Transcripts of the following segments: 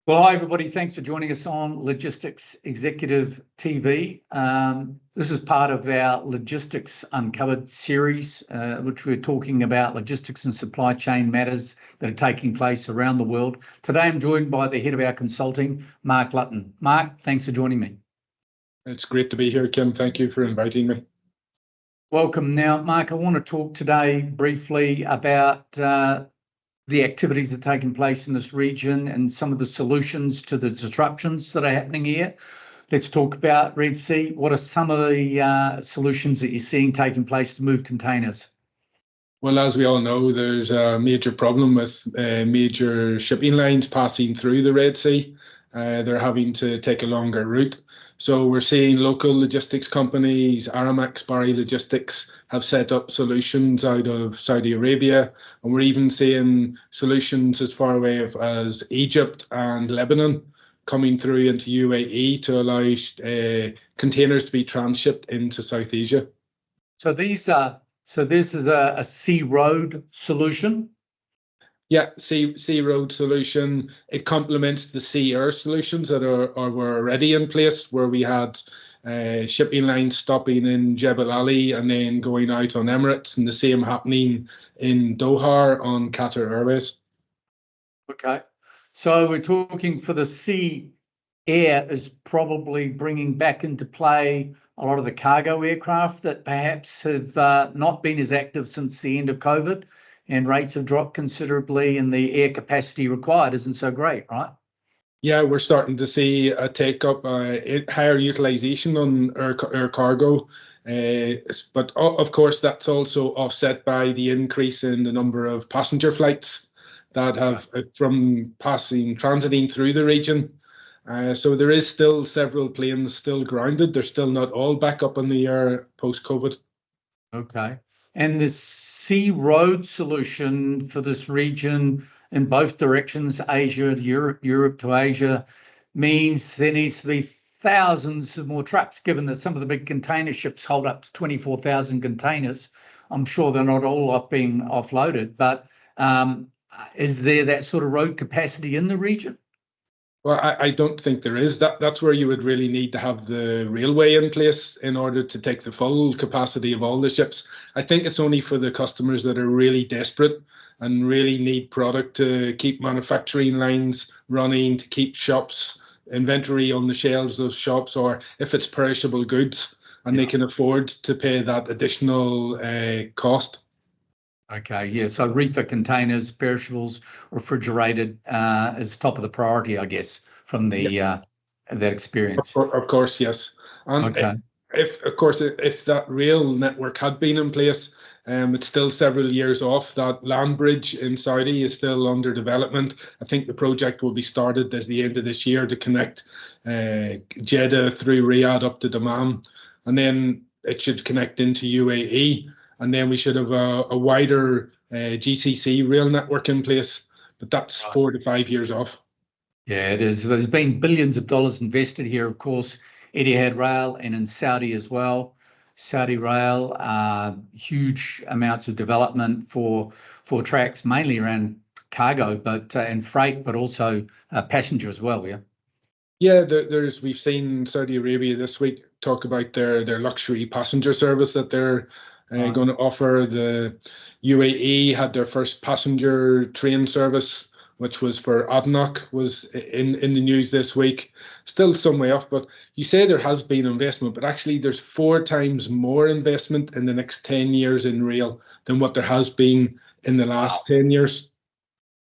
Well, hi, everybody. Thanks for joining us on Logistics Executive TV. This is part of our Logistics Uncovered series, which we're talking about logistics and supply chain matters that are taking place around the world. Today, I'm joined by the head of our consulting, Mark Lutton. Mark, thanks for joining me. It's great to be here, Kim. Thank you for inviting me. Welcome. Now, Mark, I want to talk today briefly about the activities that are taking place in this region and some of the solutions to the disruptions that are happening here. Let's talk about Red Sea. What are some of the solutions that you're seeing taking place to move containers? Well, as we all know, there's a major problem with major shipping lines passing through the Red Sea. They're having to take a longer route. So we're seeing local logistics companies, Aramex, Barry Logistics, have set up solutions out of Saudi Arabia. And we're even seeing solutions as far away as Egypt and Lebanon coming through into UAE to allow containers to be transshipped into South Asia. So this is a sea road solution? Yeah, sea road solution. It complements the sea air solutions that were already in place, where we had shipping lines stopping in Jebel Ali and then going out on Emirates, and the same happening in Doha on Qatar Airways. Okay, so we're talking for the sea air is probably bringing back into play a lot of the cargo aircraft that perhaps have not been as active since the end of COVID. And rates have dropped considerably and the air capacity required isn't so great, right? Yeah, we're starting to see a take-up, higher utilisation on air cargo. But of course, that's also offset by the increase in the number of passenger flights that have from transiting through the region. So there is still several planes still grounded. They're still not all back up in the air post-COVID. Okay. And the sea road solution for this region in both directions, Asia to Europe to Asia, means there needs to be thousands of more trucks, given that some of the big container ships hold up to 24,000 containers. I'm sure they're not all being offloaded, but is there that sort of road capacity in the region? Well, I don't think there is. That's where you would really need to have the railway in place in order to take the full capacity of all the ships. I think it's only for the customers that are really desperate and really need product to keep manufacturing lines running, to keep shops, inventory on the shelves of shops, or if it's perishable goods and they can afford to pay that additional cost. Okay, yeah, so reefer containers, perishables, refrigerated is top of the priority, I guess, from the that experience. Of course, yes. And okay. If that rail network had been in place, it's still several years off. That land bridge in Saudi is still under development. I think the project will be started at the end of this year to connect Jeddah through Riyadh up to Dammam, and then it should connect into UAE. And then we should have a wider GCC rail network in place, but that's 4 to 5 years off. Yeah, it is. There's been billions of dollars invested here, of course, Etihad Rail and in Saudi as well. Saudi Rail, huge amounts of development for tracks, mainly around cargo, but and freight, but also passenger as well. Yeah. Yeah, we've seen Saudi Arabia this week talk about their luxury passenger service that they're going to offer. The UAE had their first passenger train service, which was for ADNOC, was in the news this week. Still some way off, but you say there has been investment, but actually there's 4 times more investment in the next 10 years in rail than what there has been in the last 10 years.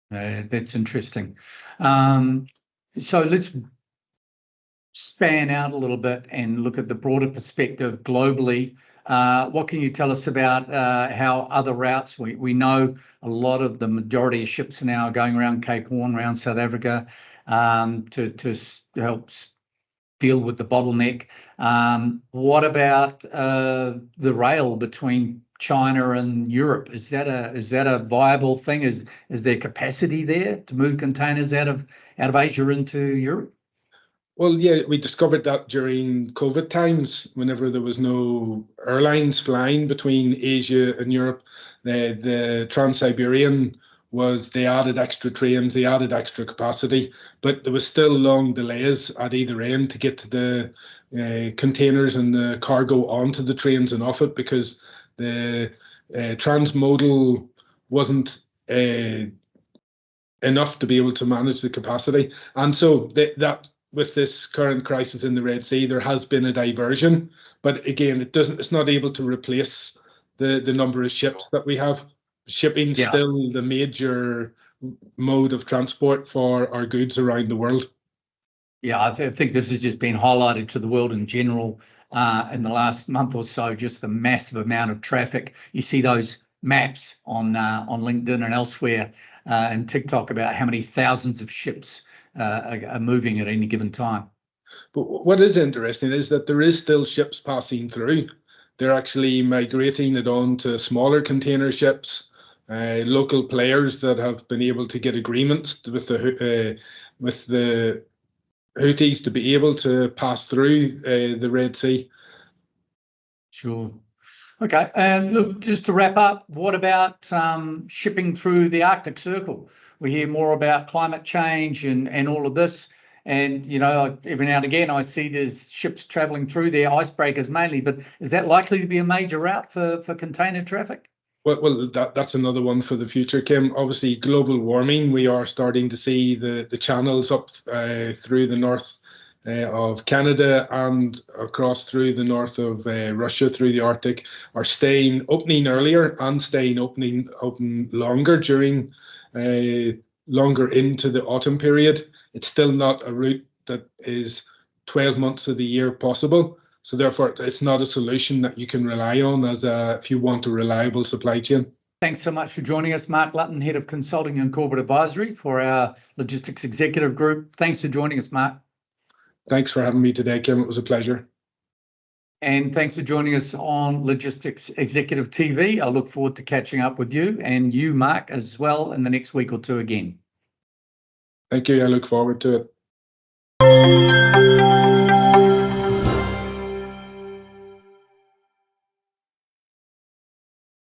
That's interesting. So let's span out a little bit and look at the broader perspective globally. What can you tell us about how other routes, we know a lot of the majority of ships are now going around Cape Horn, around South Africa, to help deal with the bottleneck. What about the rail between China and Europe? Is that a viable thing? Is there capacity there to move containers out of Asia into Europe? Well, yeah, we discovered that during COVID times, whenever there was no airlines flying between Asia and Europe, the Trans-Siberian was they added extra trains, they added extra capacity, but there was still long delays at either end to get to the containers and the cargo onto the trains and off it, because the transmodal wasn't enough to be able to manage the capacity. And so that with this current crisis in the Red Sea, there has been a diversion, but again, it's not able to replace the number of ships that we have. Shipping's still the major mode of transport for our goods around the world. Yeah, I think this has just been highlighted to the world in general in the last month or so, just the massive amount of traffic. You see those maps on LinkedIn and elsewhere and TikTok about how many thousands of ships are moving at any given time. But what is interesting is that there is still ships passing through. They're actually migrating it on to smaller container ships. Local players that have been able to get agreements with the Houthis to be able to pass through the Red Sea. Sure. Okay, and look, just to wrap up, what about shipping through the Arctic Circle? We hear more about climate change and all of this. And, you know, every now and again, I see there's ships traveling through there, icebreakers mainly, but is that likely to be a major route for container traffic? Well, that's another one for the future, Kim. Obviously, global warming, we are starting to see the channels up through the north of Canada and across through the north of Russia, through the Arctic, are opening earlier and staying open longer during longer into the autumn period. It's still not a route that is 12 months of the year possible. So therefore, it's not a solution that you can rely on if you want a reliable supply chain. Thanks so much for joining us, Mark Lutton, Head of Consulting and Corporate Advisory for our Logistics Executive Group. Thanks for joining us, Mark. Thanks for having me today, Kim. It was a pleasure. And thanks for joining us on Logistics Executive TV. I look forward to catching up with you and you, Mark, as well in the next week or two again. Thank you. I look forward to it.